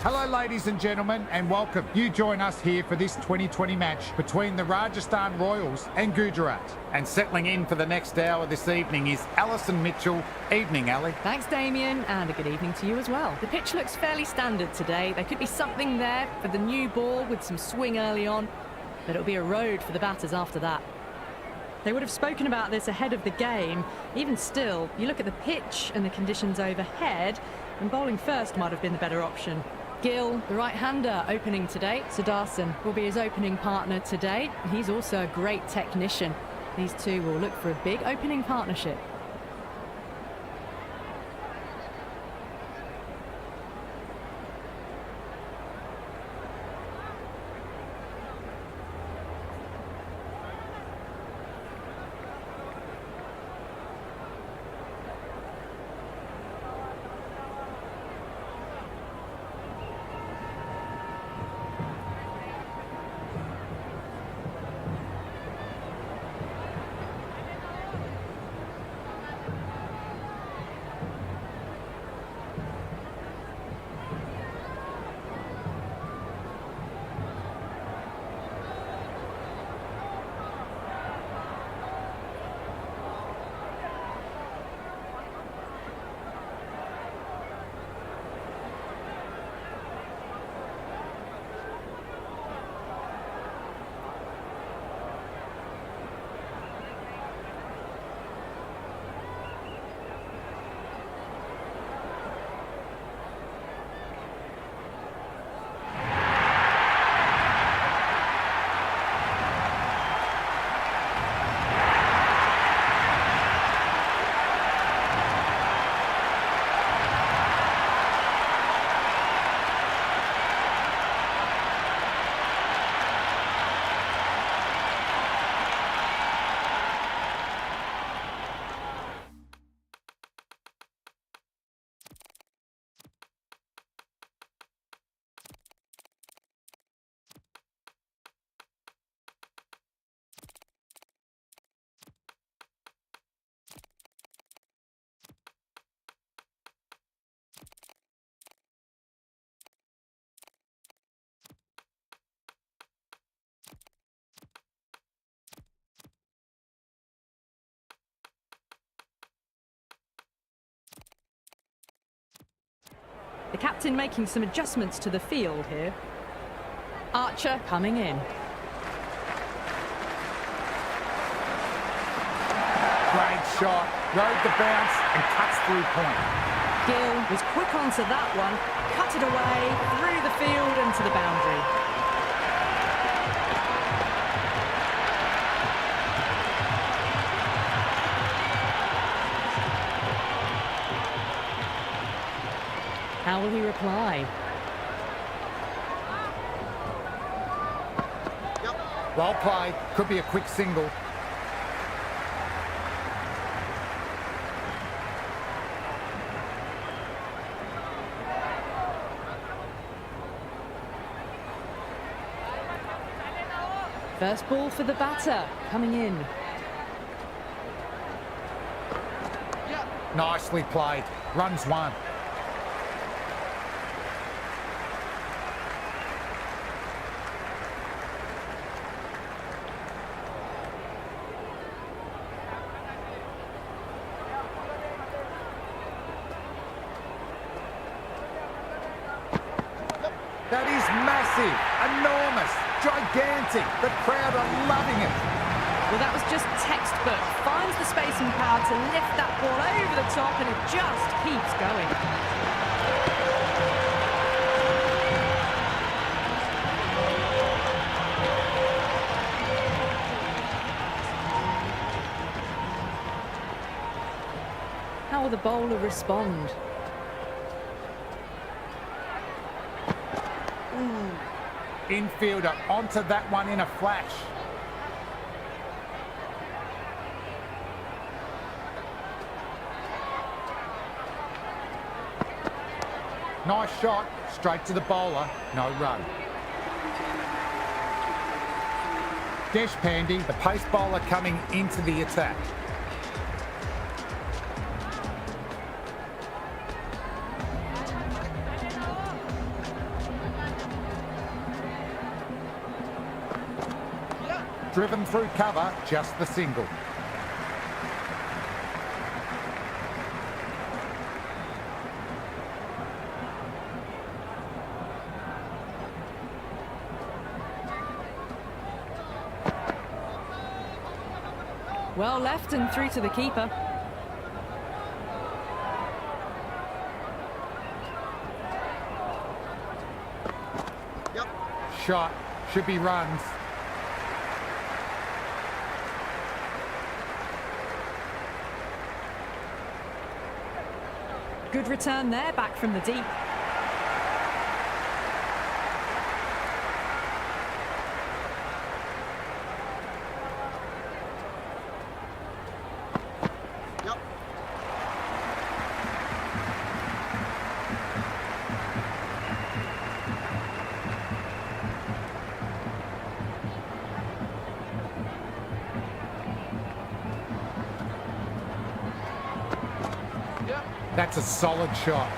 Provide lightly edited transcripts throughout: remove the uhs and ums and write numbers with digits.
Hello ladies and gentlemen and welcome. You join us here for this 2020 match between the Rajasthan Royals and Gujarat. And settling in for the next hour this evening is Alison Mitchell. Evening, Ali. Thanks, Damien, and a good evening to you as well. The pitch looks fairly standard today. There could be something there for the new ball with some swing early on, but it'll be a road for the batters after that. They would have spoken about this ahead of the game. Even still, you look at the pitch and the conditions overhead, and bowling first might have been the better option. Gill, the right-hander, opening today. Sudarshan will be his opening partner today. He's also a great technician. These two will look for a big opening partnership. The captain making some adjustments to the field here. Archer coming in. Great shot, rode the bounce and cuts through point. Gill was quick onto that one, cut it away, through the field and to the boundary. How will he reply? Well played, could be a quick single. First ball for the batter, coming in. Nicely played, runs one. That is massive, enormous, gigantic. The crowd are loving it. Well, that was just textbook. Finds the space and power to lift that ball over the top, and it just keeps going. How will the bowler respond? Infielder onto that one in a flash. Nice shot, straight to the bowler, no run. Deshpande, the pace bowler coming into the attack. driven through cover, just the single. Well left and through to the keeper. Shot, should be runs. Good return there, back from the deep. That's a solid shot.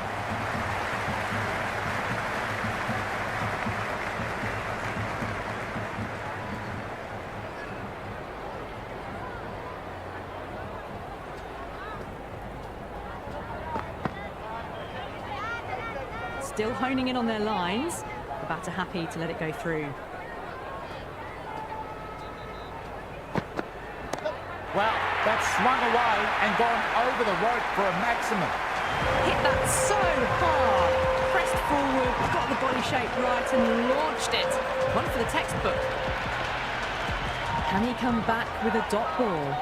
Still honing in on their lines. The batter happy to let it go through. Well, that's swung away and gone over the rope for a maximum. Hit that so hard. Pressed forward, got the body shape right and launched it. One for the textbook. Can he come back with a dot ball?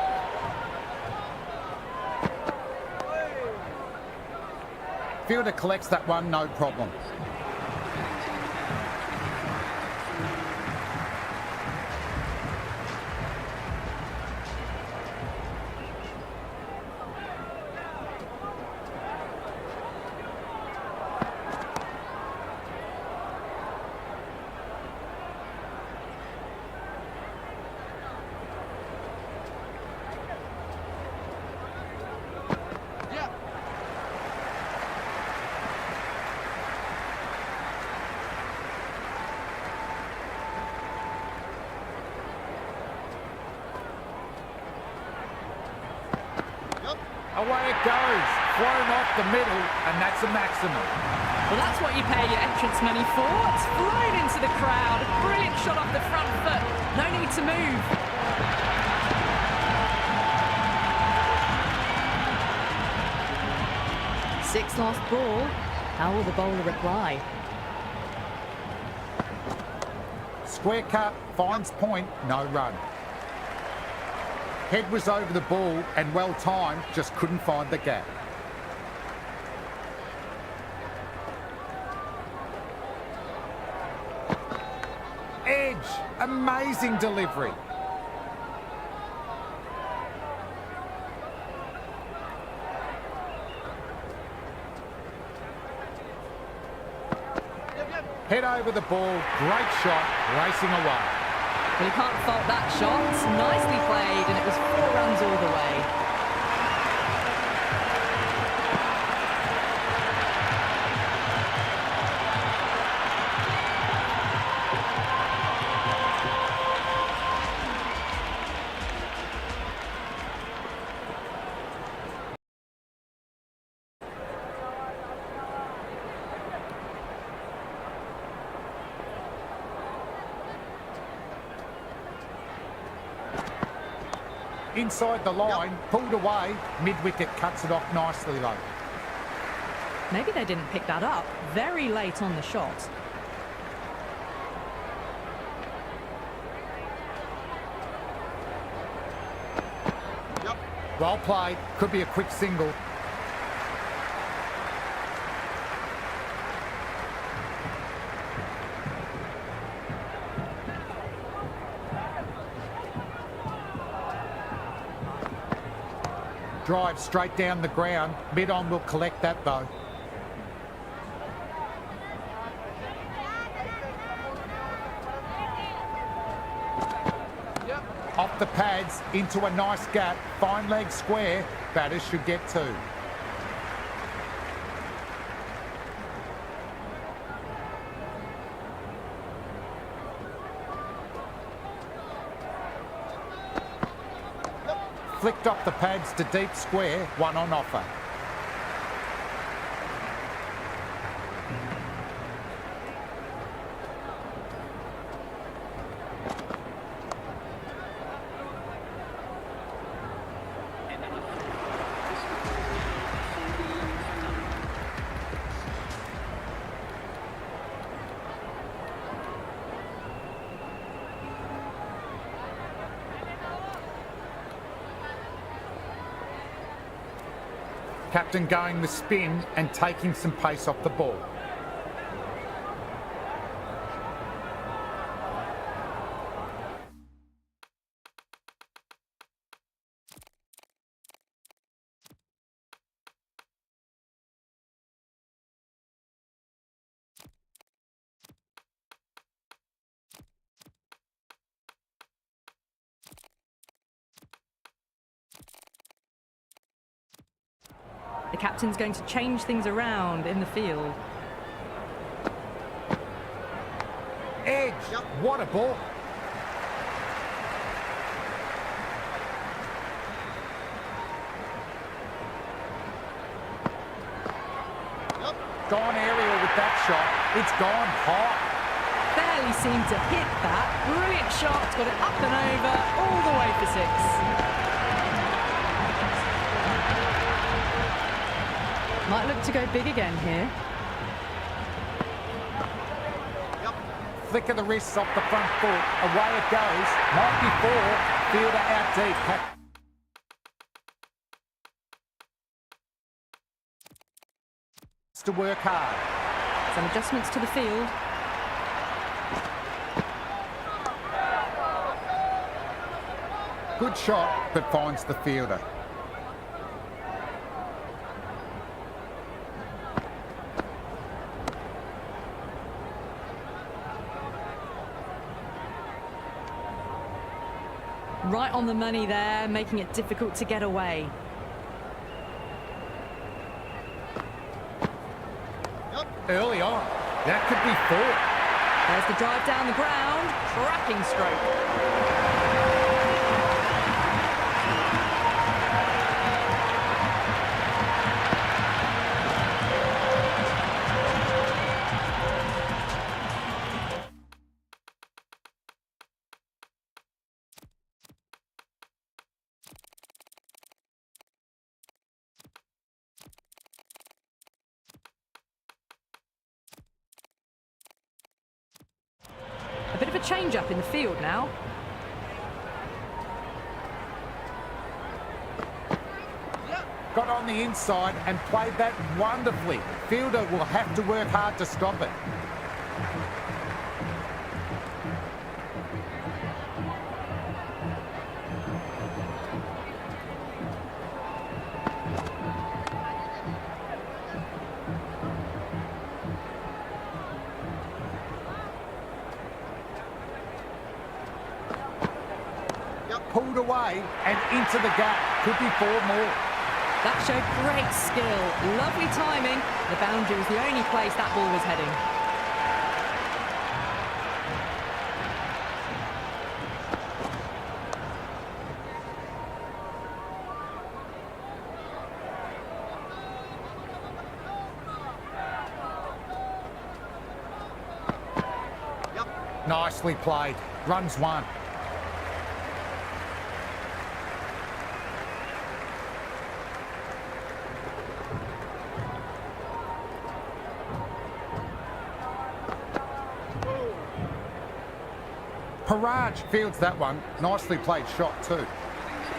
Fielder collects that one, no problem. Away it goes, flown off the middle, and that's a maximum. Well, that's what you pay your entrance money for. It's flown into the crowd. A brilliant shot off the front foot. No need to move. Sixth last ball. How will the bowler reply? Square cut, finds point, no run. Head was over the ball and well timed, just couldn't find the gap. Edge, amazing delivery. Head over the ball, great shot, racing away. Well, you can't fault that shot. Nicely played, and it was 4 runs all the way. Inside the line, pulled away, mid-wicket cuts it off nicely though. Maybe they didn't pick that up. Very late on the shot. Well played, could be a quick single. Drive straight down the ground. Mid-on will collect that though. Off the pads, into a nice gap. Fine leg square. Batters should get 2. Flicked off the pads to deep square, one on offer. Captain going the spin and taking some pace off the ball. The captain's going to change things around in the field. Edge, what a ball. Gone aerial with that shot. It's gone hot. Barely seemed to hit that. Brilliant shot, got it up and over, all the way for six. Might look to go big again here. Flick of the wrists off the front foot. Away it goes. Might be four. Fielder out deep. It's to work hard. Some adjustments to the field. Good shot, but finds the fielder. Right on the money there, making it difficult to get away. Early on, that could be four. There's the drive down the ground, cracking stroke. A bit of a change-up in the field now. Got on the inside and played that wonderfully. Fielder will have to work hard to stop it. Pulled away and into the gap. Could be four more. That showed great skill. Lovely timing. The boundary was the only place that ball was heading. Nicely played. Runs one. Parag fields that one. Nicely played shot too.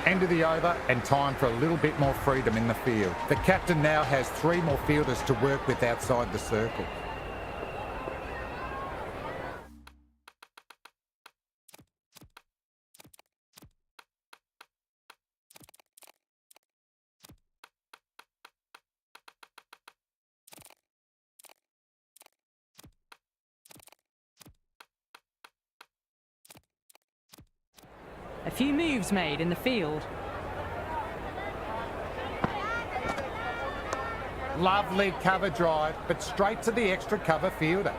End of the over and time for a little bit more freedom in the field. The captain now has three more fielders to work with outside the circle. A few moves made in the field. Lovely cover drive, but straight to the extra cover fielder.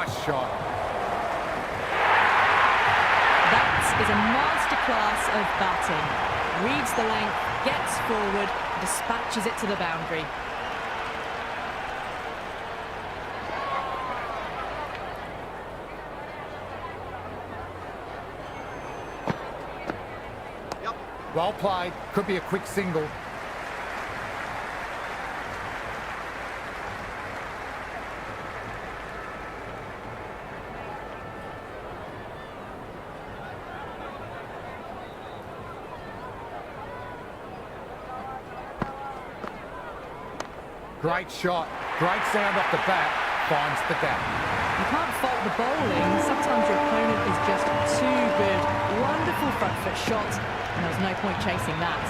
Nice shot. That is a masterclass of batting. Reads the length, gets forward, dispatches it to the boundary. Well played. Could be a quick single. Great shot. Great sound off the bat. Finds the gap. You can't fault the bowling. Sometimes your opponent is just too good. Wonderful front foot shot, and there was no point chasing that.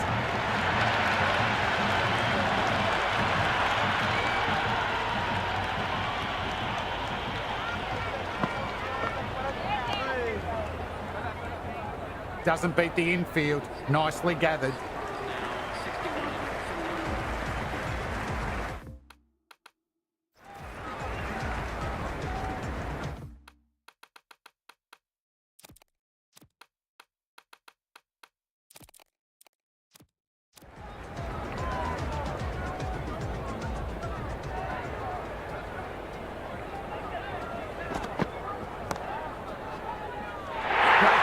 Doesn't beat the infield. Nicely gathered.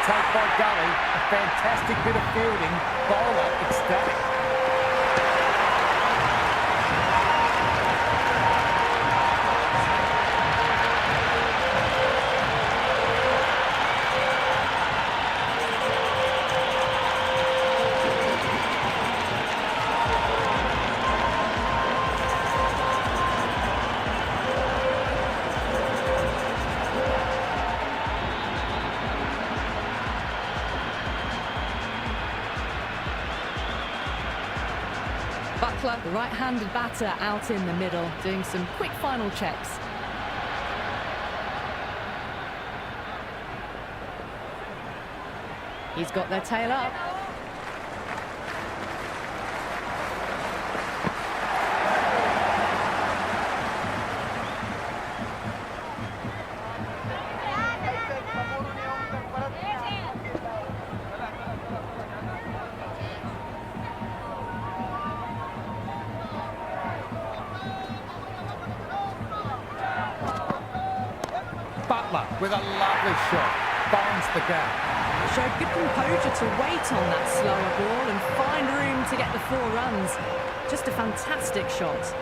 Take by Gully, a fantastic bit of fielding, bowler ecstatic. The right-handed batter out in the middle, doing some quick final checks. He's got their tail up. With a lovely shot, finds the gap. Showed good composure to wait on that slower ball and find room to get the 4 runs. Just a fantastic shot.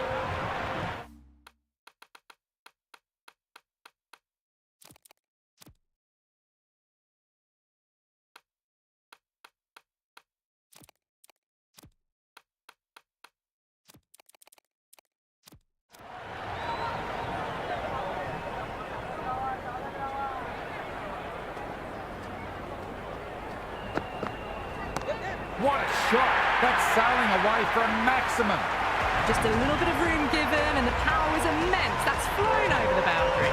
What a shot! That's sailing away for a maximum. Just a little bit of room given and the power was immense. That's flown over the boundary.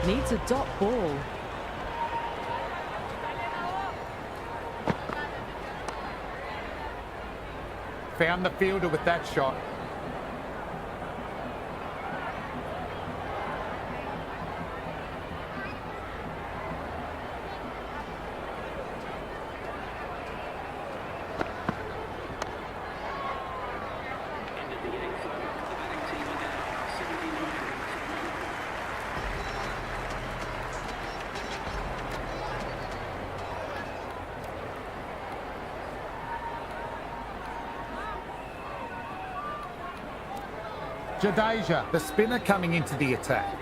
Needs a dot ball. Found the fielder with that shot. Jadeja, the spinner, coming into the attack.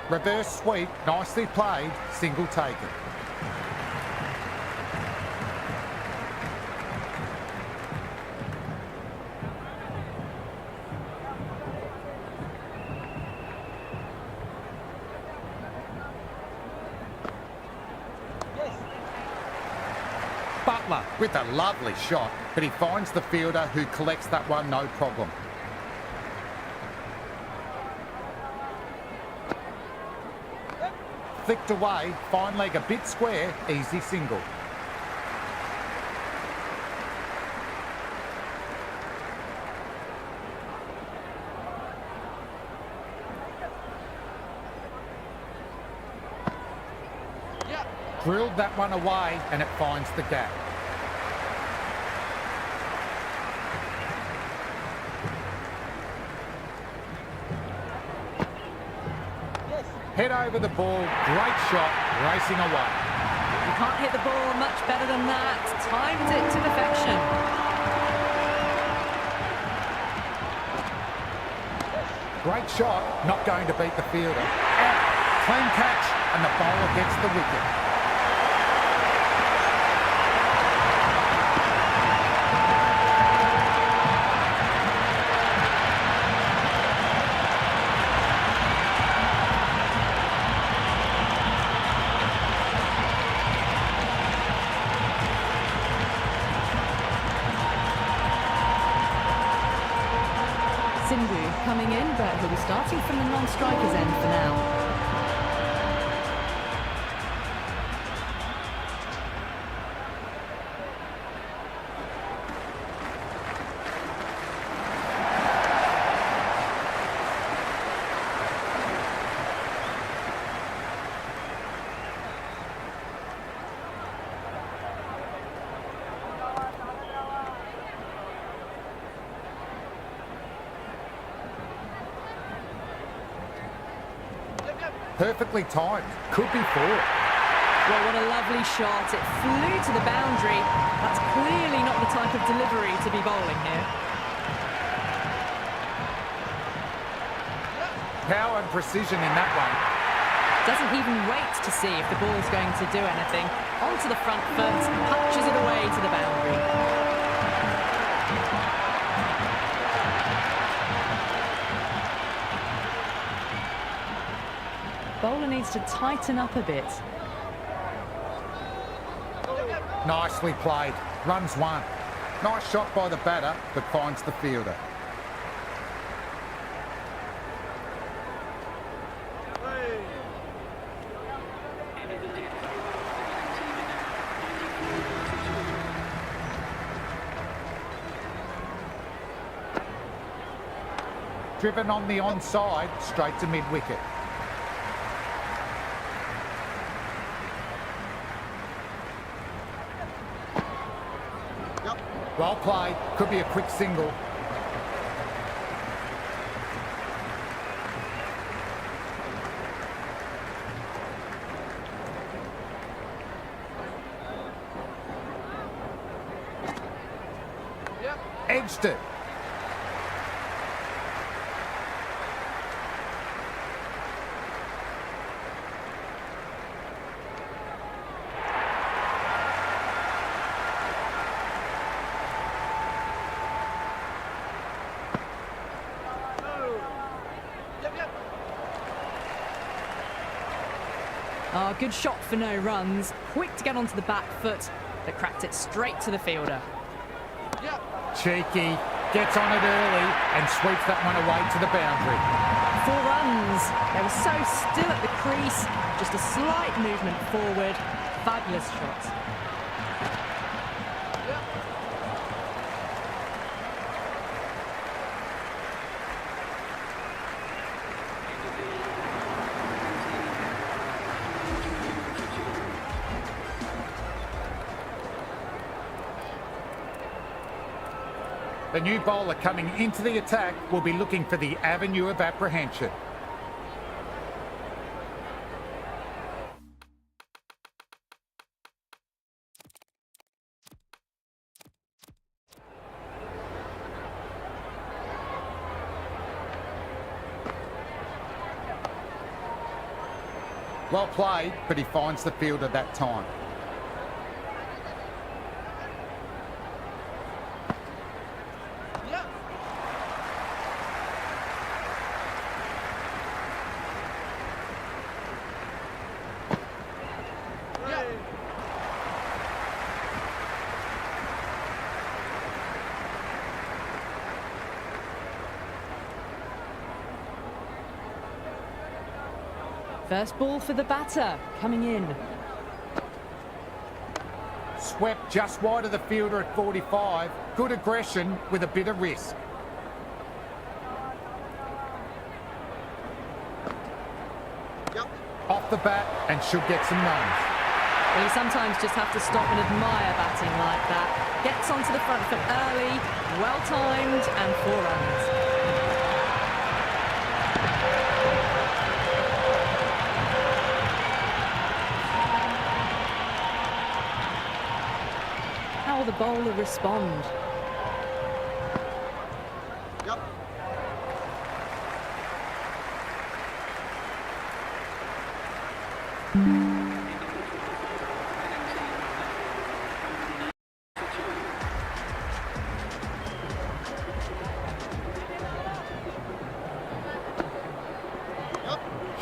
Reverse sweep, nicely played, single taken. Butler with a lovely shot, but he finds the fielder who collects that one no problem. Flicked away, fine leg a bit square, easy single. Drilled that one away and it finds the gap. Head over the ball, great shot, racing away. You can't hit the ball much better than that. Timed it to perfection. Great shot, not going to beat the fielder. Out, clean catch, and the bowler gets the wicket. Coming in, but he'll be starting from the non-strikers end for now. Perfectly timed. Could be four. Well, what a lovely shot. It flew to the boundary. That's clearly not the type of delivery to be bowling here. Power and precision in that one. Doesn't even wait to see if the ball's going to do anything. Onto the front foot, punches it away to the boundary. Bowler needs to tighten up a bit. Nicely played. Runs one. Nice shot by the batter, but finds the fielder. Driven on the onside, straight to mid-wicket. Well played, could be a quick single. Edged it. Oh, good shot for no runs. Quick to get onto the back foot, but cracked it straight to the fielder. Cheeky, gets on it early and sweeps that one away to the boundary. 4 runs. They were so still at the crease. Just a slight movement forward. Fabulous shot. The new bowler coming into the attack will be looking for the avenue of apprehension. Well played, but he finds the fielder that time. First ball for the batter, coming in. Swept just wide of the fielder at 45. Good aggression with a bit of risk. Off the bat and should get some runs. Well, you sometimes just have to stop and admire batting like that. Gets onto the front foot early, well-timed, and 4 runs. How will the bowler respond?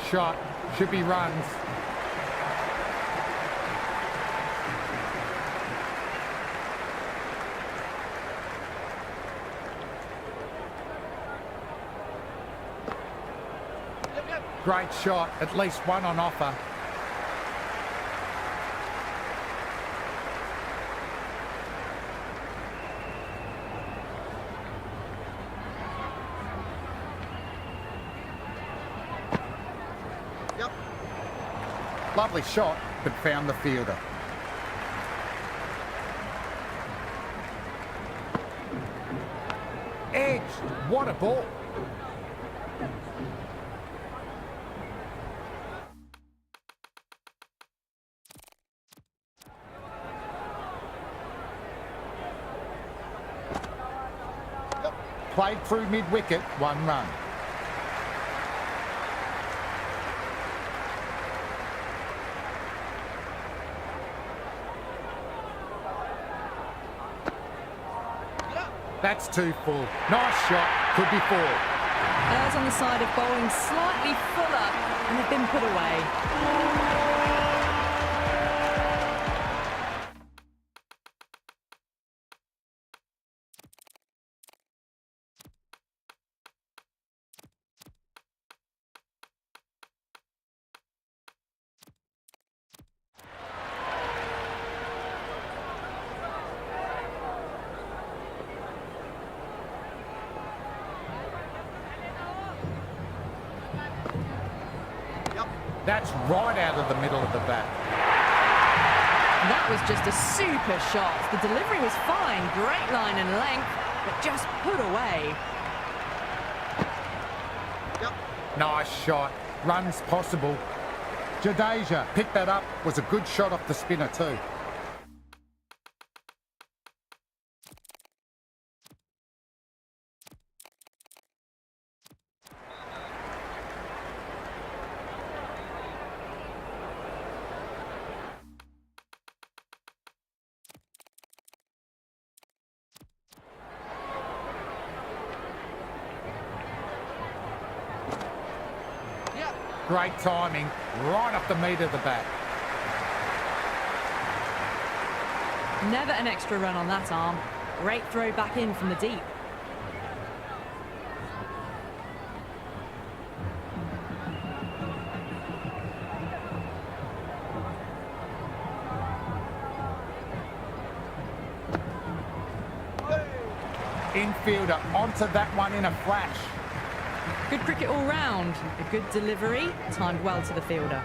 Shot, should be runs. Great shot, at least one on offer. Lovely shot, but found the fielder. Edged, what a ball. Played through mid-wicket, 1 run. That's 2 full. Nice shot. Could be 4. Errs on the side of bowling slightly fuller and have been put away. That's right out of the middle of the bat. That was just a super shot. The delivery was fine, great line and length, but just put away. Nice shot. Runs possible. Jadeja picked that up. Was a good shot off the spinner too. Great timing, right off the meat of the bat. Never an extra run on that arm. Great throw back in from the deep. Infielder onto that one in a flash. Good cricket all round. A good delivery, timed well to the fielder.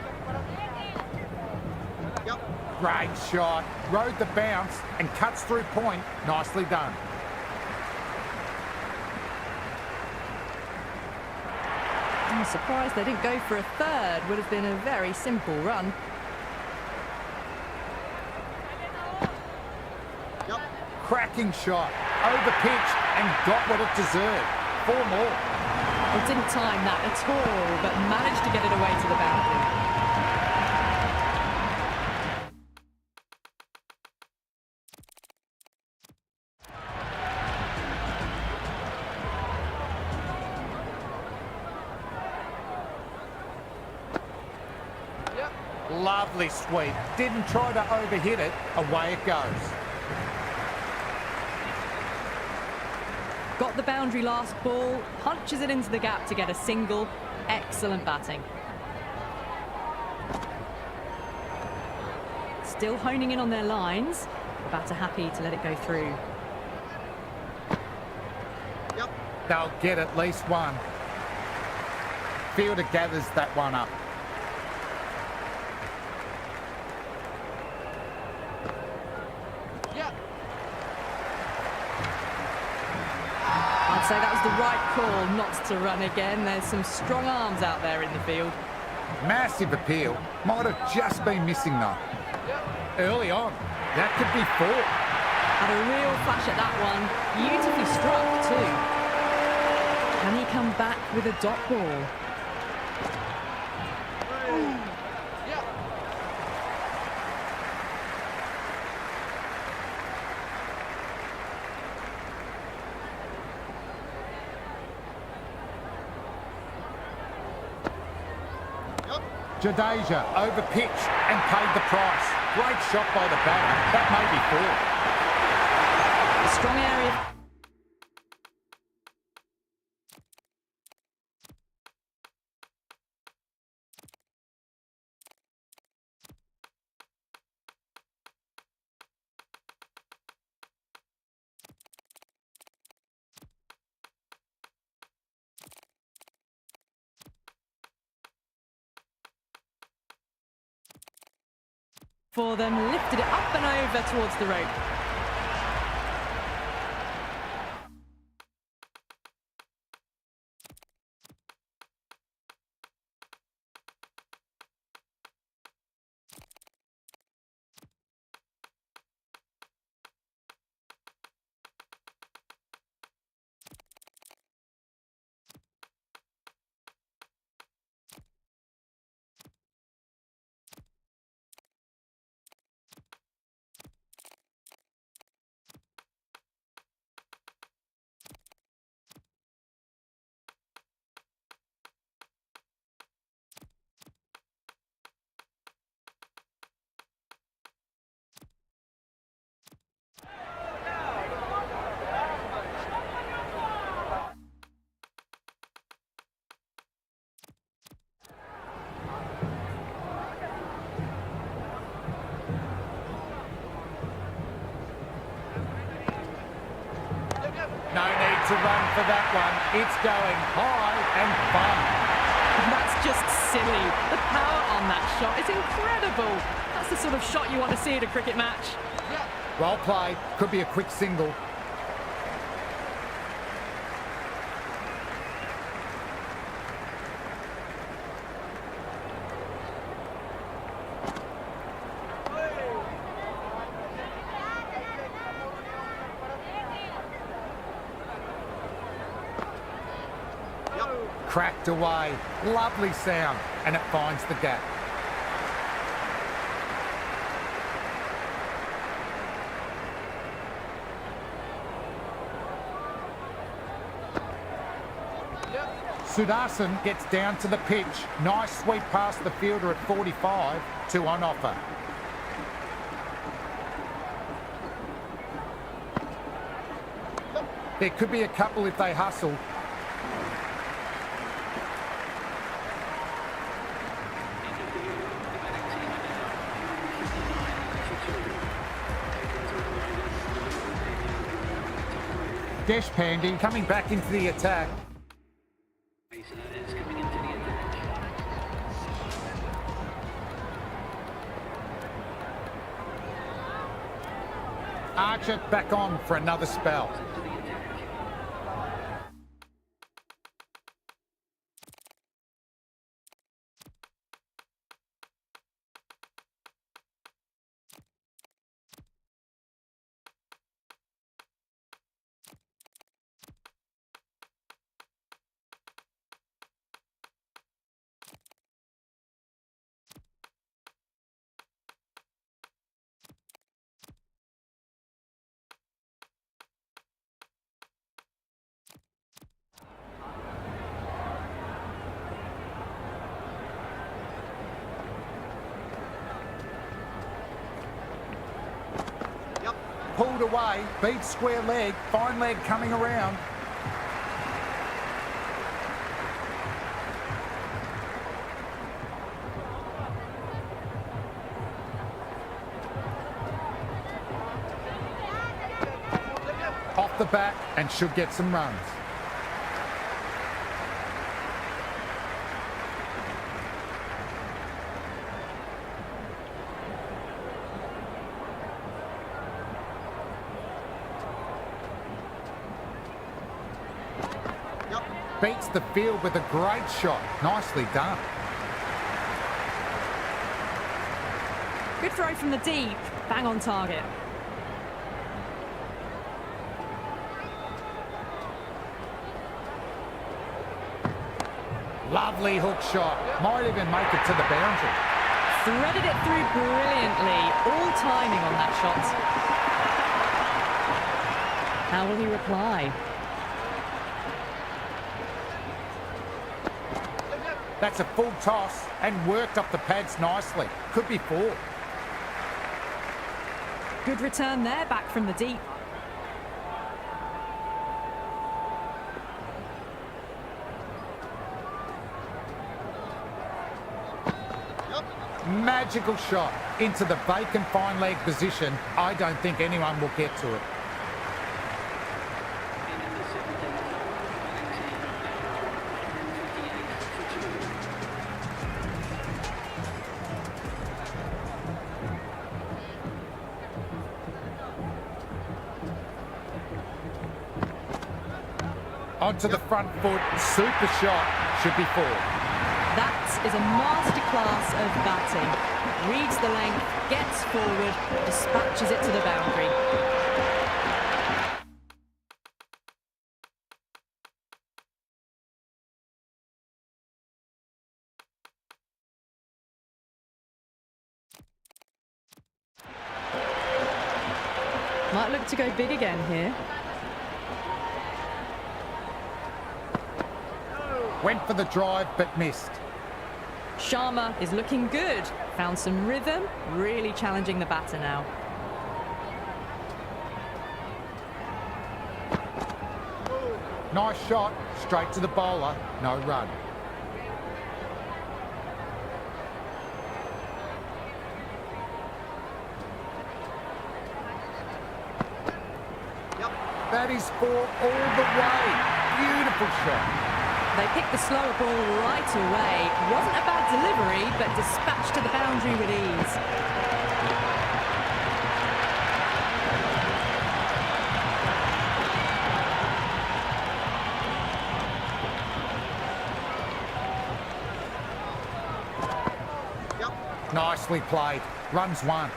Great shot. Rode the bounce and cuts through point. Nicely done. I'm surprised they didn't go for a third. Would have been a very simple run. Cracking shot. Over pitch and got what it deserved. 4 more. It didn't time that at all, but managed to get it away to the boundary. Lovely sweep. Didn't try to overhit it. Away it goes. Got the boundary last ball, punches it into the gap to get a single. Excellent batting. still honing in on their lines. The batter happy to let it go through. They'll get at least one. Fielder gathers that one up. I'd say that was the right call not to run again. There's some strong arms out there in the field. Massive appeal. Might have just been missing though. Early on, that could be 4. Had a real flash at that one. Beautifully struck too. Can he come back with a dot ball? Jadeja over-pitched and paid the price. Great shot by the batter. That may be 4. A strong area. For them, lifted it up and over towards the rope. No need to run for that one. It's going high and far. That's just silly. The power on that shot is incredible. That's the sort of shot you want to see at a cricket match. Well played. Could be a quick single. Cracked away. Lovely sound. And it finds the gap. Sudarshan gets down to the pitch. Nice sweep past the fielder at 45 to on offer. There could be a couple if they hustle. Deshpande coming back into the attack. Archer back on for another spell. Pulled away, beat square leg, fine leg coming around. the bat and should get some runs. Beats the field with a great shot. Nicely done. Good throw from the deep. Bang on target. Lovely hook shot. Might even make it to the boundary. Threaded it through brilliantly. All timing on that shot. How will he reply? That's a full toss and worked up the pads nicely. Could be 4. Good return there, back from the deep. Magical shot into the vacant fine leg position. I don't think anyone will get to it. Onto the front foot, super shot, should be 4. That is a masterclass of batting. Reads the length, gets forward, dispatches it to the boundary. Might look to go big again here. Went for the drive but missed. Sharma is looking good. Found some rhythm, really challenging the batter now. Nice shot, straight to the bowler, no run. That is 4 all the way. Beautiful shot. They picked the slower ball right away. Wasn't a bad delivery, but dispatched to the boundary with ease. Nicely played. Runs 1.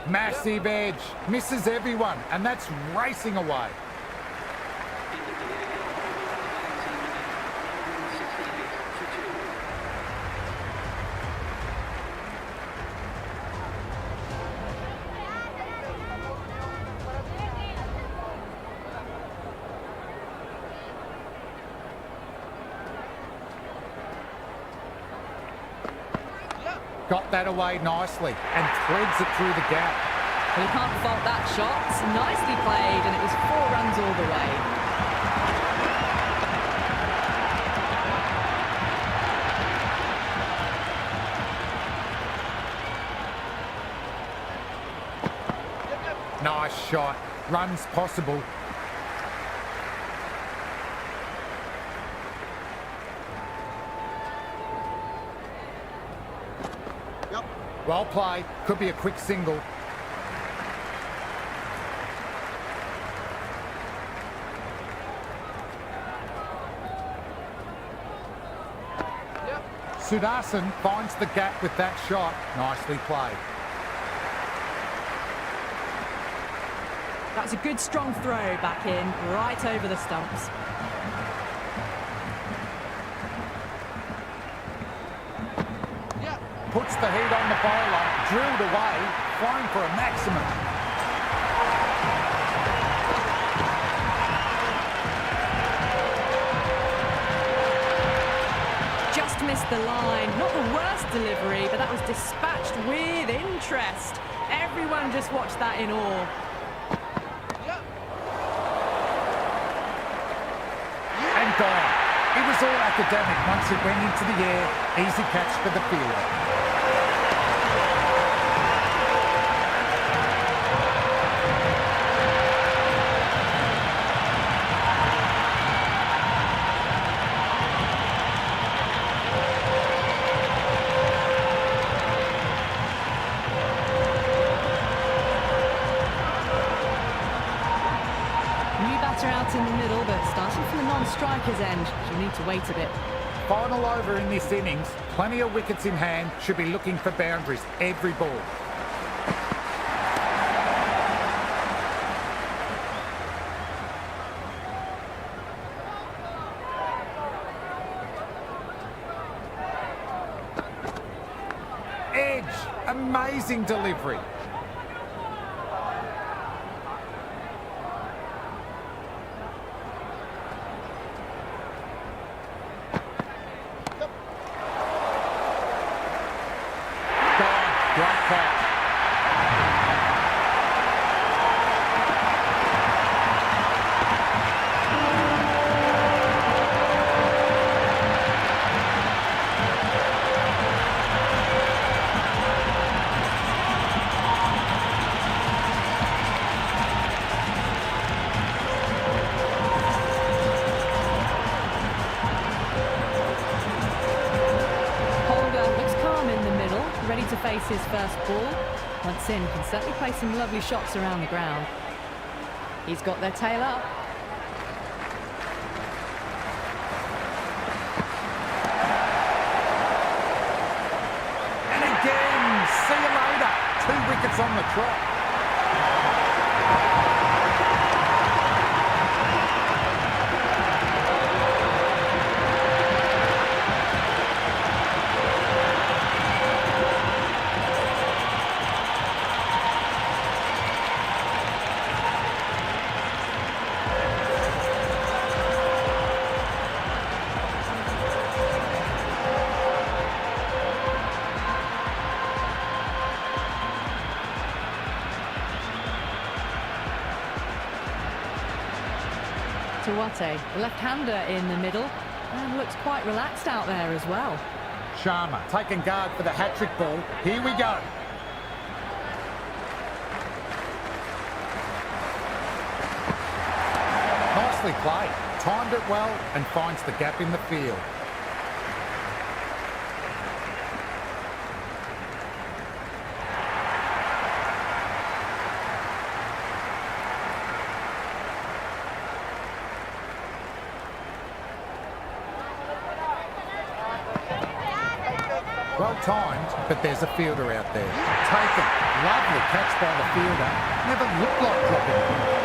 Massive edge, misses everyone, and that's racing away. Got that away nicely and threads it through the gap. Well, you can't fault that shot. Nicely played, and it was 4 runs all the way. Nice shot. Runs possible. Well played. Could be a quick single. Sudarshan finds the gap with that shot. Nicely played. That's a good strong throw back in, right over the stumps. Puts the heat on the bowler, drilled away, flying for a maximum. Just missed the line. Not the worst delivery, but that was dispatched with interest. Everyone just watched that in awe. gone. It was all academic once it went into the air. Easy catch for the fielder. Out in the middle, but starting from the non-striker's end, she'll need to wait a bit. Final over in this innings, plenty of wickets in hand, should be looking for boundaries every ball. Edge, amazing delivery. To face his first ball. Once in, can certainly play some lovely shots around the ground. He's got their tail up. And again, see you later. 2 wickets on the trot. Tawate, the left-hander in the middle, and looks quite relaxed out there as well. Sharma taking guard for the hat-trick ball. Here we go. Nicely played. Timed it well and finds the gap in the field. Well timed, but there's a fielder out there. Taken. Lovely catch by the fielder. Never looked like dropping.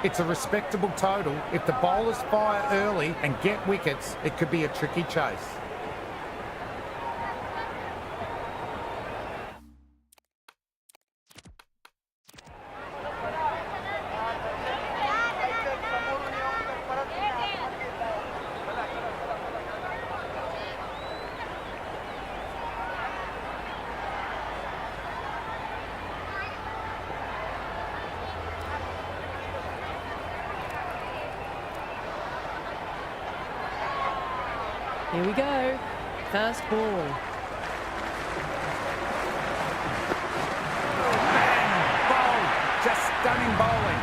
It's a respectable total. If the bowlers fire early and get wickets, it could be a tricky chase. Here we go. First ball. Bang! Bowl! Just Stunning bowling.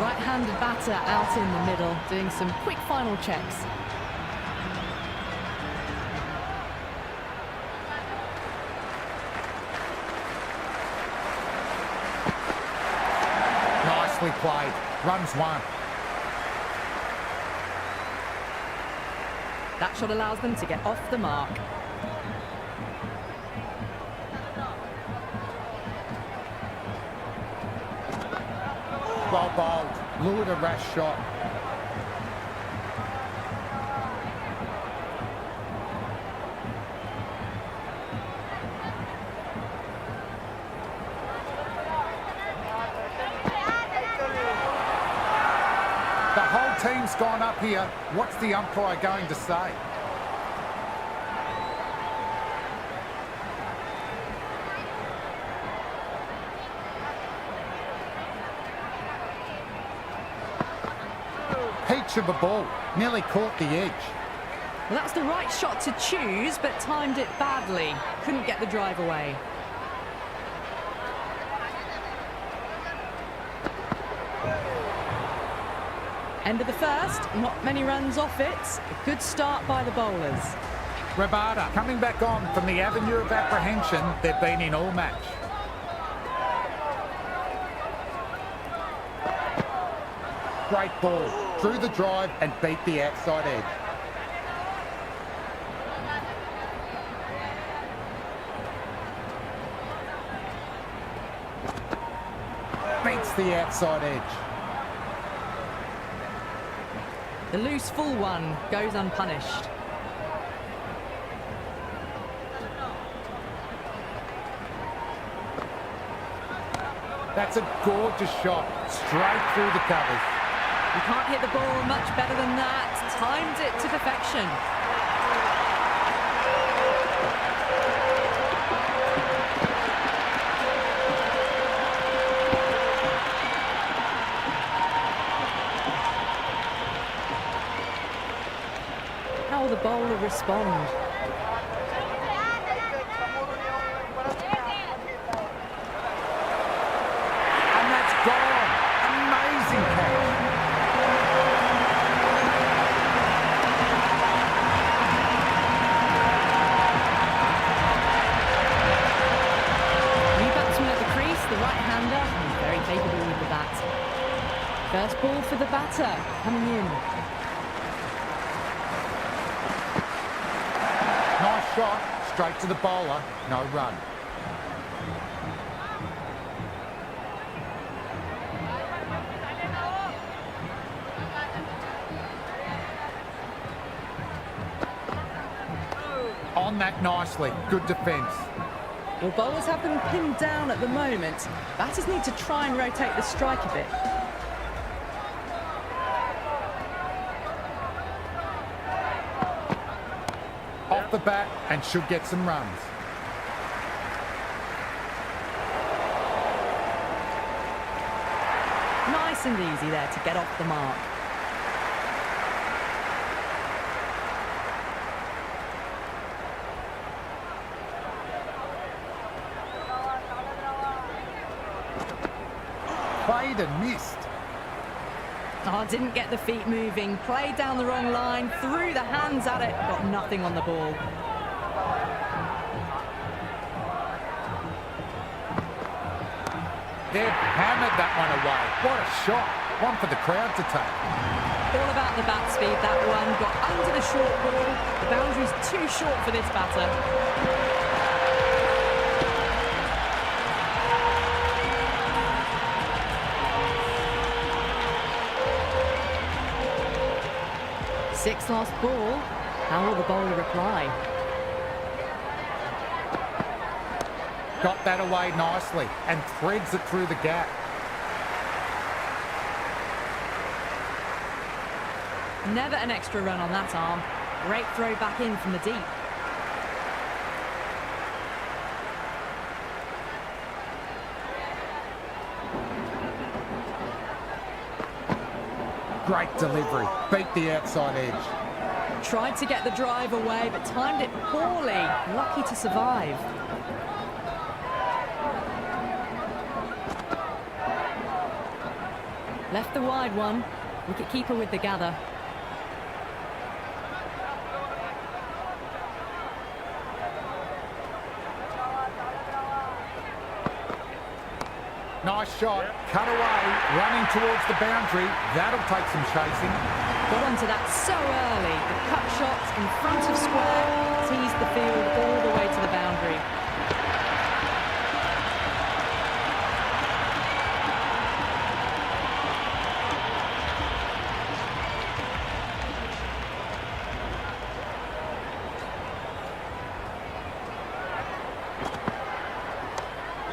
Right-handed batter out in the middle, doing some quick final checks. Nicely played. Runs one. That shot allows them to get off the mark. Well bowled. Lured a rash shot. The whole team's gone up here. What's the umpire going to say? Peach of a ball. Nearly caught the edge. Well, that's the right shot to choose, but timed it badly. Couldn't get the drive away. End of the first, not many runs off it. A good start by the bowlers. Rabada coming back on from the avenue of apprehension they've been in all match. Great ball. Through the drive and beat the outside edge. Beats the outside edge. The loose full one goes unpunished. That's a gorgeous shot. Straight through the covers. You can't hit the ball much better than that. Timed it to perfection. How will the bowler respond? And that's gone. Amazing catch. The right-hander, and very capable with the bat. First ball for the batter, coming in. Nice shot, straight to the bowler, no run. On that nicely, good defence. Well, bowlers have them pinned down at the moment. Batters need to try and rotate the strike a bit. Off the bat and should get some runs. Nice and easy there to get off the mark. Played and missed. Oh, didn't get the feet moving. Played down the wrong line, threw the hands at it, got nothing on the ball. They've hammered that one away. What a shot. One for the crowd to take. All about the bat speed, that one. Got under the short ball. The boundary's too short for this batter. Sixth last ball. How will the bowler reply? Got that away nicely and threads it through the gap. Never an extra run on that arm. Great throw back in from the deep. Great delivery. Beat the outside edge. Tried to get the drive away, but timed it poorly. Lucky to survive. Left the wide one. Wicket-keeper with the gather. Nice shot. Cut away. Running towards the boundary. That'll take some chasing. Got onto that so early. The cut shot in front of square teased the field all the way to the boundary.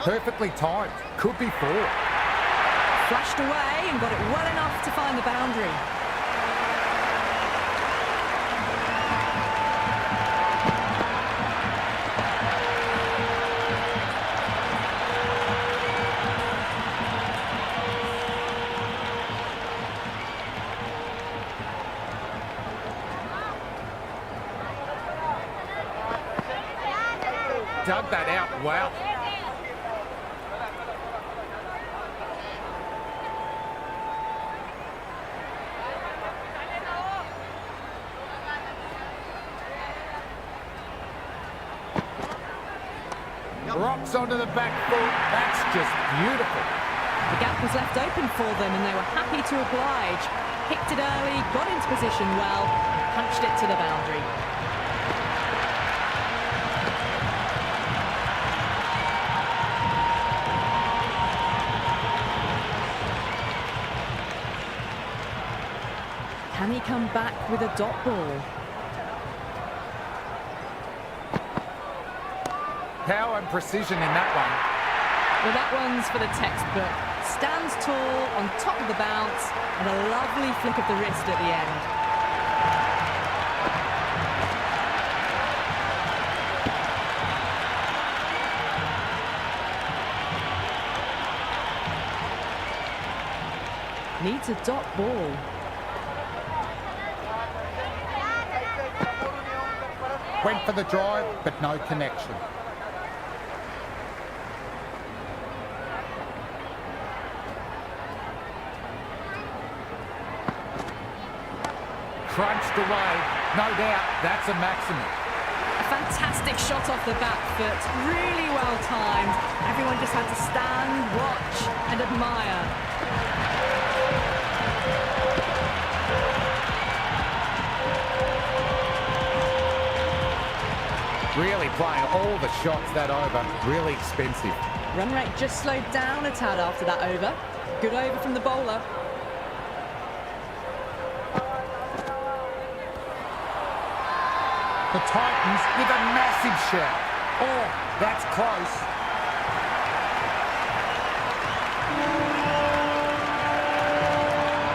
Perfectly timed. Could be four. Flashed away and got it well enough to find the boundary. Dug that out well. Rocks onto the back foot. That's just beautiful. The gap was left open for them and they were happy to oblige. Picked it early, got into position well, punched it to the boundary. Can he come back with a dot ball? Power and precision in that one. Well, that one's for the textbook. Stands tall, on top of the bounce, and a lovely flick of the wrist at the end. Needs a dot ball. Went for the drive, but no connection. Crunched away. No doubt, that's a maximum. A fantastic shot off the back foot. Really well timed. Everyone just had to stand, watch, and admire. Really playing all the shots that over. Really expensive. Run rate just slowed down a tad after that over. Good over from the bowler. The Titans with a massive shout. Oh, that's close.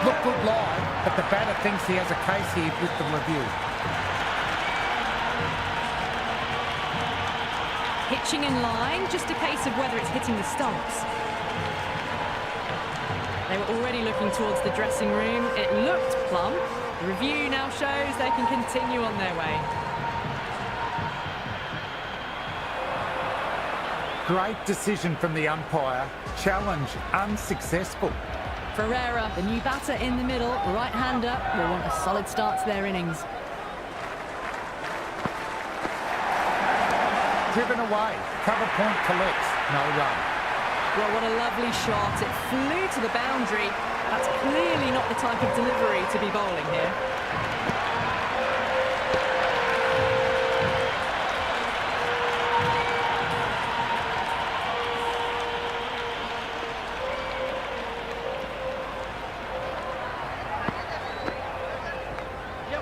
Look good live, but the batter thinks he has a case here with the review. Pitching in line, just a case of whether it's hitting the stumps. They were already looking towards the dressing room. It looked plumb. The review now shows they can continue on their way. Great decision from the umpire. Challenge unsuccessful. Ferreira, the new batter in the middle, right-hander, will want a solid start to their innings. Driven away. Cover point collects. No run. Well, what a lovely shot. It flew to the boundary. That's clearly not the type of delivery to be bowling here.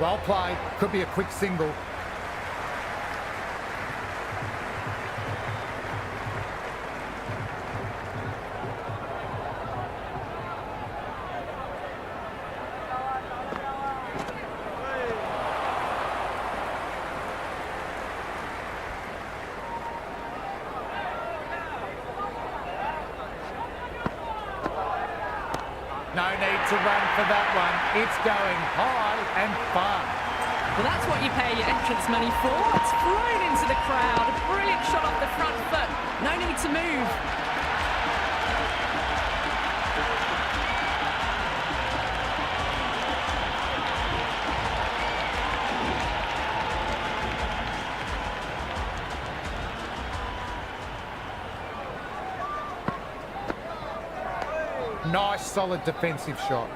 Well played. Could be a quick single. No need to run for that one. It's going high and far. Well, that's what you pay your entrance money for. It's flown into the crowd. A brilliant shot off the front foot. No need to move. Nice, solid defensive shot.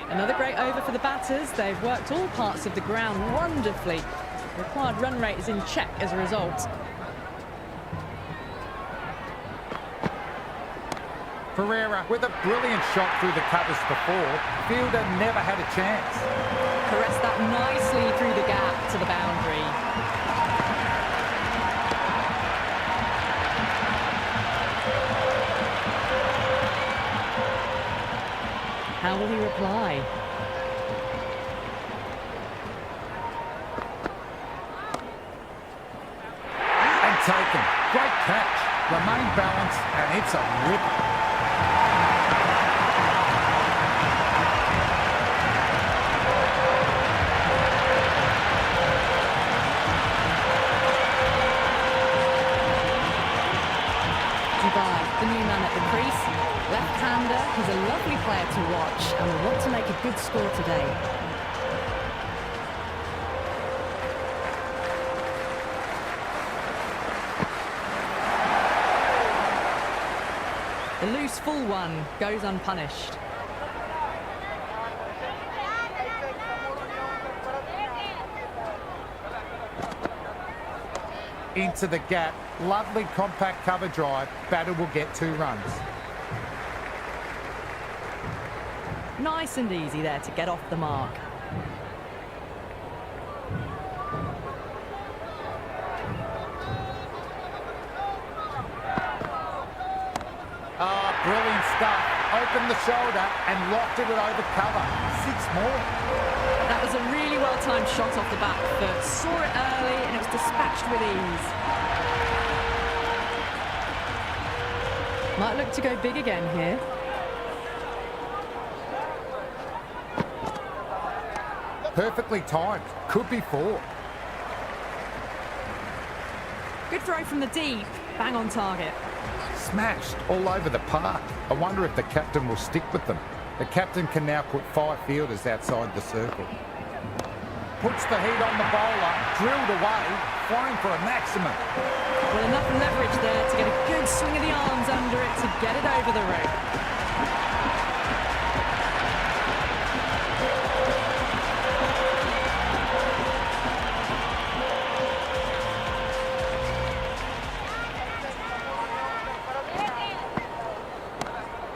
Another great over for the batters. They've worked all parts of the ground wonderfully. The required run rate is in check as a result. Pereira with a brilliant shot through the covers before. Fielder never had a chance. Caressed that nicely through the gap to the boundary. How will he reply? And taken. Great catch. Remain balanced, and it's a ripper. The new man at the crease, left-hander. He's a lovely player to watch and will want to make a good score today. The loose full one goes unpunished. Into the gap. Lovely compact cover drive. Batter will get 2 runs. Nice and easy there to get off the mark. Oh, brilliant stuff. Opened the shoulder and lofted it over cover. 6 more. That was a really well-timed shot off the back foot. Saw it early and it was dispatched with ease. Might look to go big again here. Perfectly timed. Could be 4. Good throw from the deep. Bang on target. Smashed all over the park. I wonder if the captain will stick with them. The captain can now put 5 fielders outside the circle. Puts the heat on the bowler. Drilled away. Flying for a maximum. Well, enough leverage there to get a good swing of the arms under it to get it over the rope.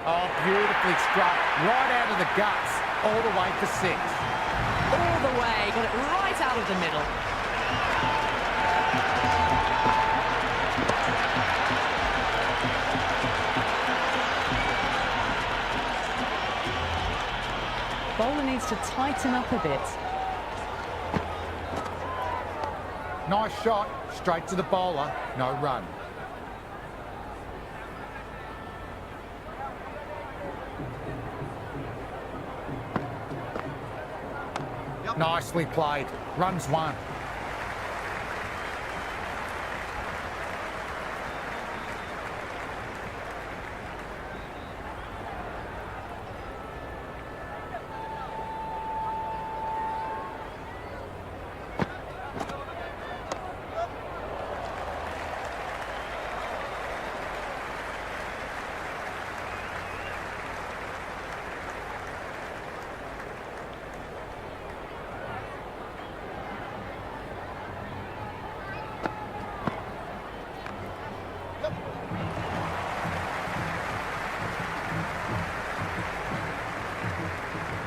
Oh, beautifully struck. Right out of the guts. All the way for 6. All the way. Got it right out of the middle. Bowler needs to tighten up a bit. Nice shot. Straight to the bowler. No run. Nicely played. Runs 1.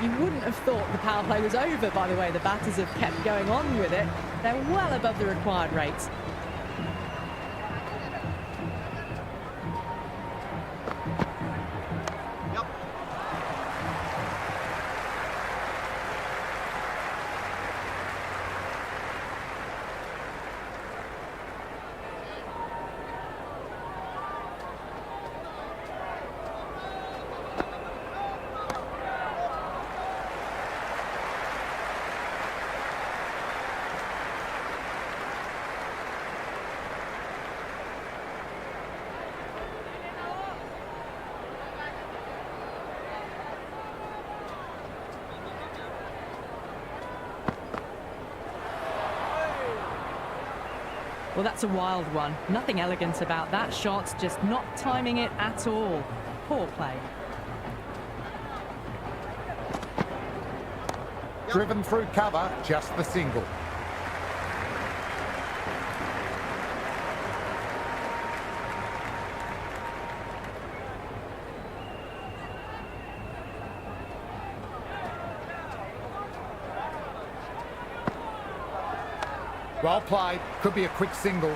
You wouldn't have thought the power play was over by the way the batters have kept going on with it. They're well above the required rates. Well, that's a wild one. Nothing elegant about that shot, just not timing it at all. Poor play. Driven through cover, just the single. Well played. Could be a quick single.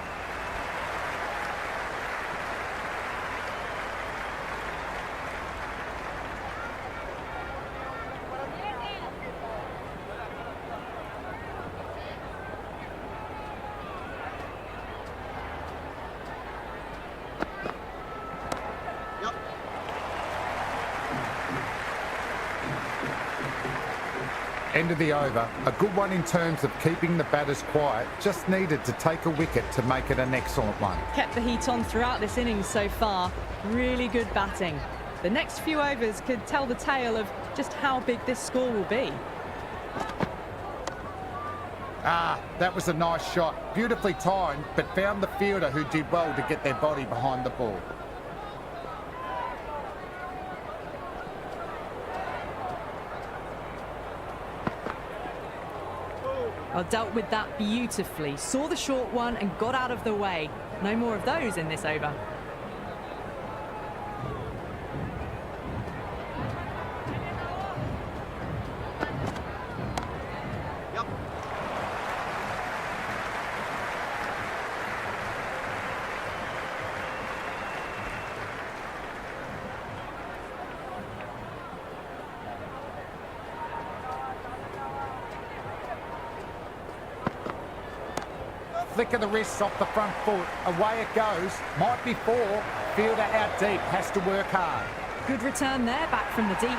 End of the over. A good one in terms of keeping the batters quiet. Just needed to take a wicket to make it an excellent one. Kept the heat on throughout this innings so far. Really good batting. The next few overs could tell the tale of just how big this score will be. That was a nice shot. Beautifully timed, but found the fielder who did well to get their body behind the ball. Dealt with that beautifully. Saw the short one and got out of the way. No more of those in this over. Flick of the wrists off the front foot. Away it goes. Might be four. Fielder out deep. Has to work hard. Good return there, back from the deep.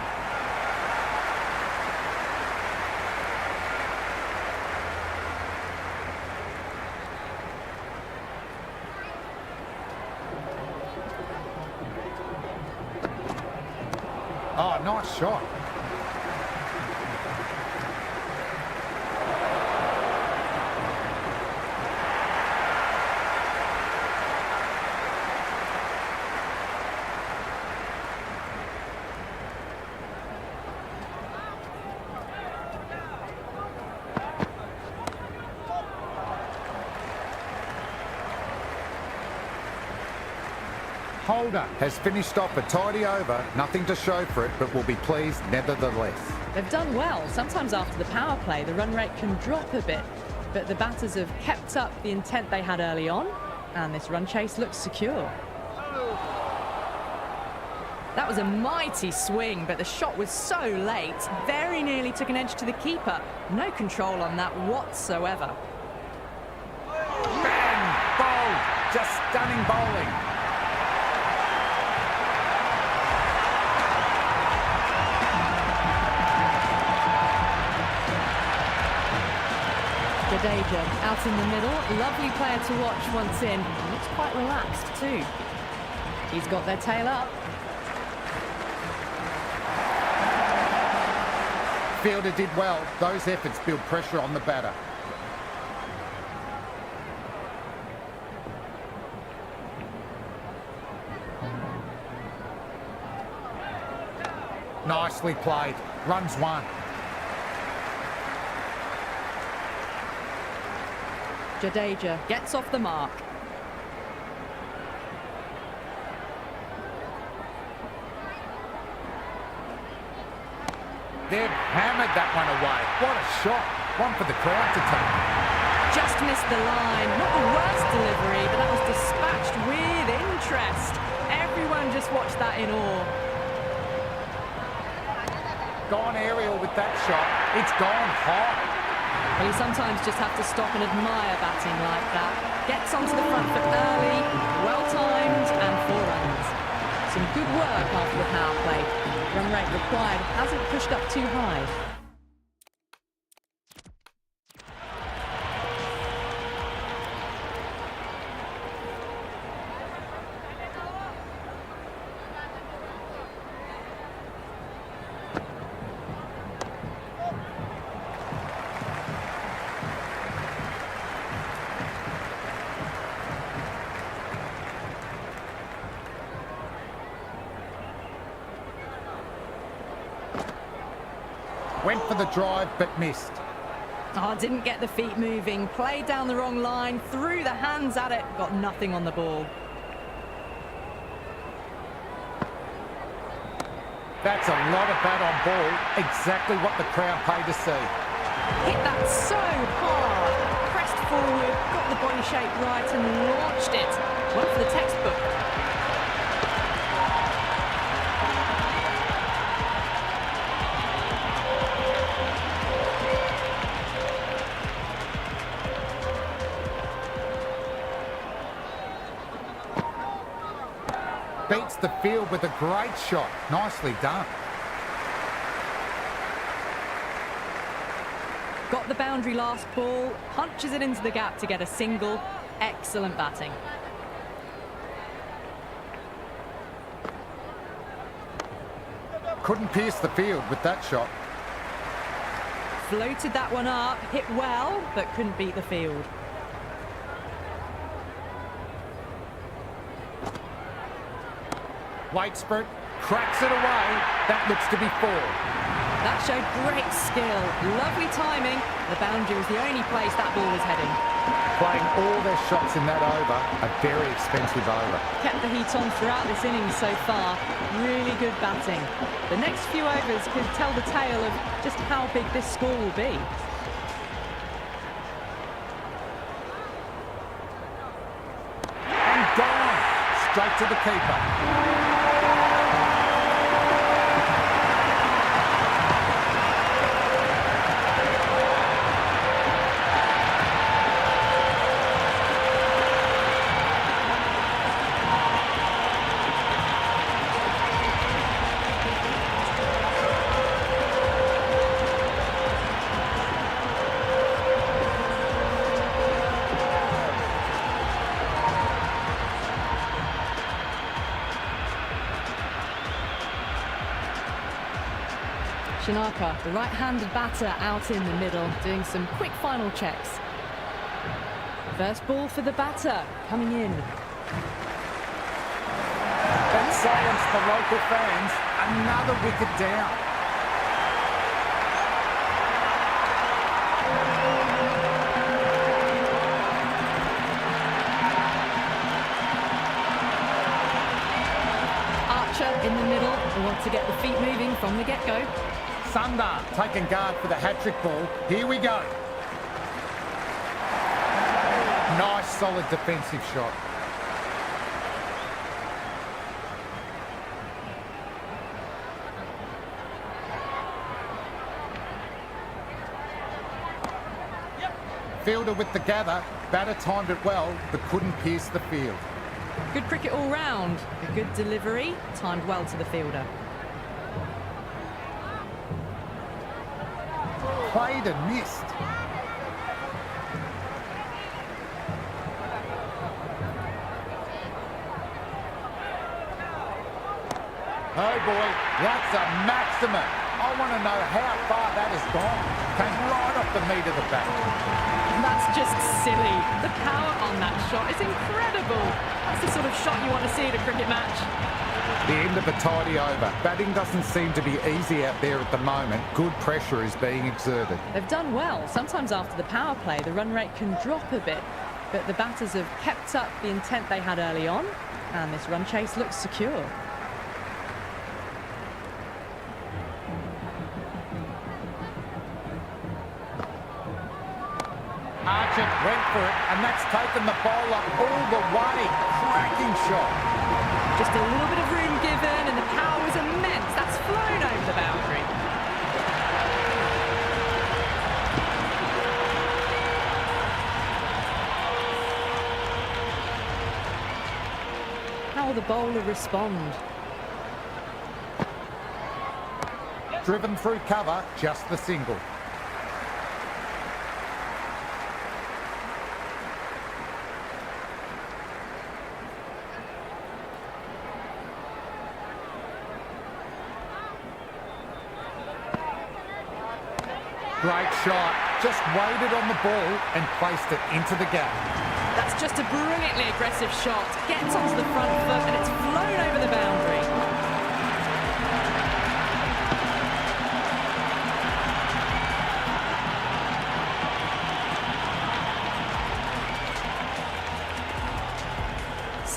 Oh, nice shot. Holder has finished off a tidy over. Nothing to show for it, but will be pleased nevertheless. They've done well. Sometimes after the power play, the run rate can drop a bit, but the batters have kept up the intent they had early on, and this run chase looks secure. That was a mighty swing, but the shot was so late. Very nearly took an edge to the keeper. No control on that whatsoever. Bang! Bowled! Just stunning bowling. Jaiswal out in the middle. Lovely player to watch once in. Looks quite relaxed too. He's got their tail up. Fielder did well. Those efforts build pressure on the batter. Nicely played. Runs one. Jaiswal gets off the mark. They've hammered that one away. What a shot. One for the crowd to take. Just missed the line. Not the worst delivery, but that was dispatched with interest. Everyone just watched that in awe. Gone aerial with that shot. It's gone hot. Well, you sometimes just have to stop and admire batting like that. Gets onto the front foot early, well-timed, and 4 runs. Some good work after the power play. Run rate required hasn't pushed up too high. Went for the drive but missed. Oh, didn't get the feet moving. Played down the wrong line. Threw the hands at it. Got nothing on the ball. That's a lot of bat on ball. Exactly what the crowd paid to see. Hit that so hard. Pressed forward. Got the body shape right and launched it. Went for the textbook. Beats the field with a great shot. Nicely done. Got the boundary last ball. Punches it into the gap to get a single. Excellent batting. Couldn't pierce the field with that shot. Floated that one up. Hit well, but couldn't beat the field. Waits for it, cracks it away. That looks to be 4. That showed great skill. Lovely timing. The boundary was the only place that ball was heading. Playing all their shots in that over, a very expensive over. Kept the heat on throughout this innings so far. Really good batting. The next few overs could tell the tale of just how big this score will be. And gone. Straight to the keeper. Shinaka, the right-handed batter, out in the middle, doing some quick final checks. First ball for the batter, coming in. That silenced the local fans. Another wicket down. Archer in the middle, who wants to get the feet moving from the get-go. Sundar taking guard for the hat-trick ball. Here we go. Nice, solid defensive shot. Fielder with the gather. Batter timed it well, but couldn't pierce the field. Good cricket all round. A good delivery, timed well to the fielder. Played and missed. Oh boy, that's a maximum. I want to know how far that has gone. Came right off the meat of the bat. That's just silly. The power on that shot is incredible. That's the sort of shot you want to see at a cricket match. The end of a tidy over. Batting doesn't seem to be easy out there at the moment. Good pressure is being exerted. They've done well. Sometimes after the power play, the run rate can drop a bit, but the batters have kept up the intent they had early on, and this run chase looks secure. Archer went for it, and that's taken the bowler all the way. Cracking shot. Just a little bit of room given, and the power was immense. That's flown over the boundary. How will the bowler respond? Driven through cover, just the single. Great shot. Just waited on the ball and placed it into the gap. That's just a brilliantly aggressive shot. Gets onto the front foot and it's flown over the boundary.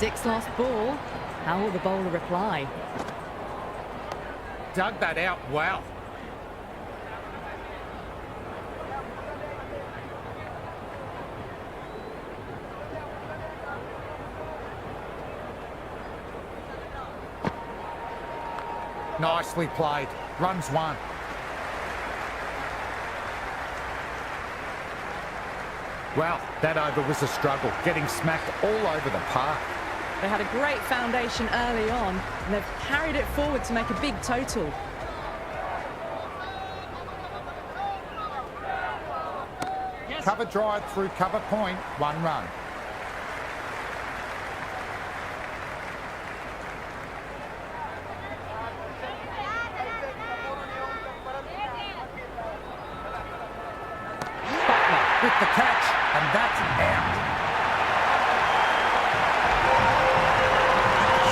6 lost ball. How will the bowler reply? Dug that out well. Nicely played. Runs one. Well, that over was a struggle, getting smacked all over the park. They had a great foundation early on, and they've carried it forward to make a big total. Cover drive through cover point, 1 run. With the catch, and that's out.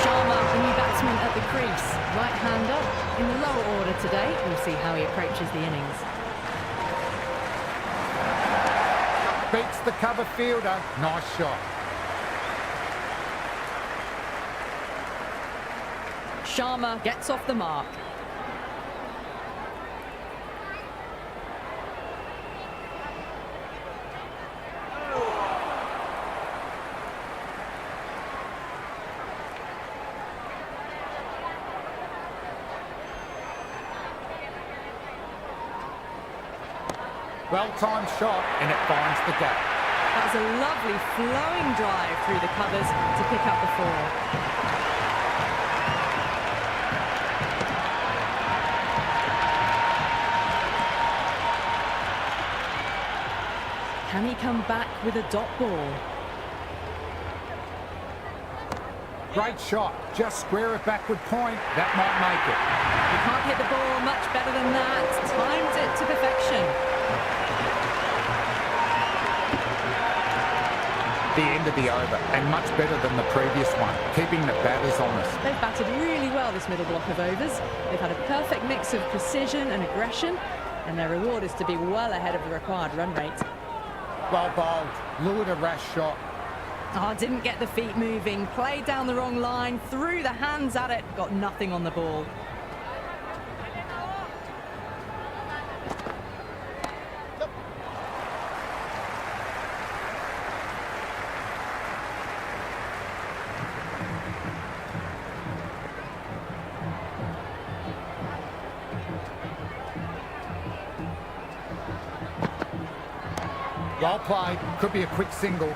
Sharma, the new batsman at the crease. Right-hander in the lower order today. We'll see how he approaches the innings. Beats the cover fielder. Nice shot. Sharma gets off the mark. Well-timed shot, and it finds the gap. That was a lovely flowing drive through the covers to pick up the 4. Can he come back with a dot ball? Great shot. Just square it backward point. That might make it. He can't hit the ball much better than that. Timed it to perfection. The end of the over, and much better than the previous one, keeping the batters honest. They've batted really well this middle block of overs. They've had a perfect mix of precision and aggression, and their reward is to be well ahead of the required run rate. Well bowled, lured a rash shot. Oh, didn't get the feet moving, played down the wrong line, threw the hands at it, got nothing on the ball. Well played, could be a quick single.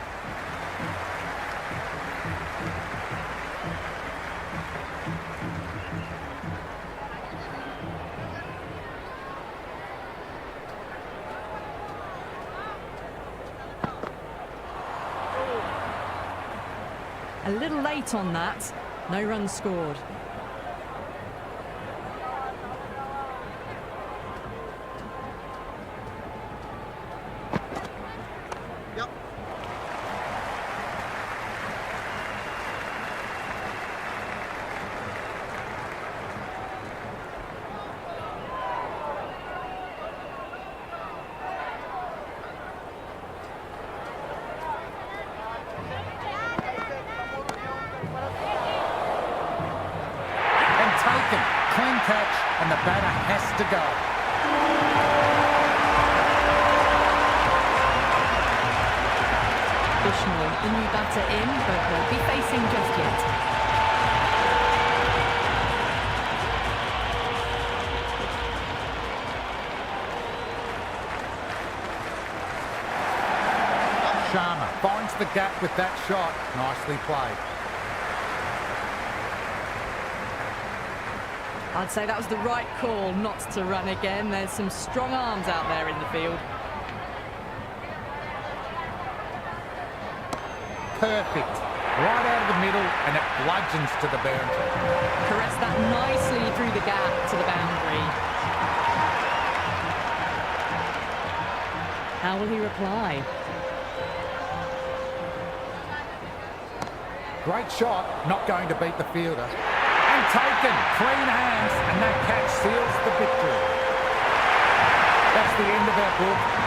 A little late on that, no runs scored. Clean catch, and the batter has to go. Bushnell, the new batter in, but won't be facing just yet. Sharma finds the gap with that shot. Nicely played. I'd say that was the right call not to run again. There's some strong arms out there in the field. Perfect. Right out of the middle, and it bludgeons to the boundary. Caressed that nicely through the gap to the boundary. How will he reply? Great shot, not going to beat the fielder. And taken, clean hands, and that catch seals the victory. That's the end of our book.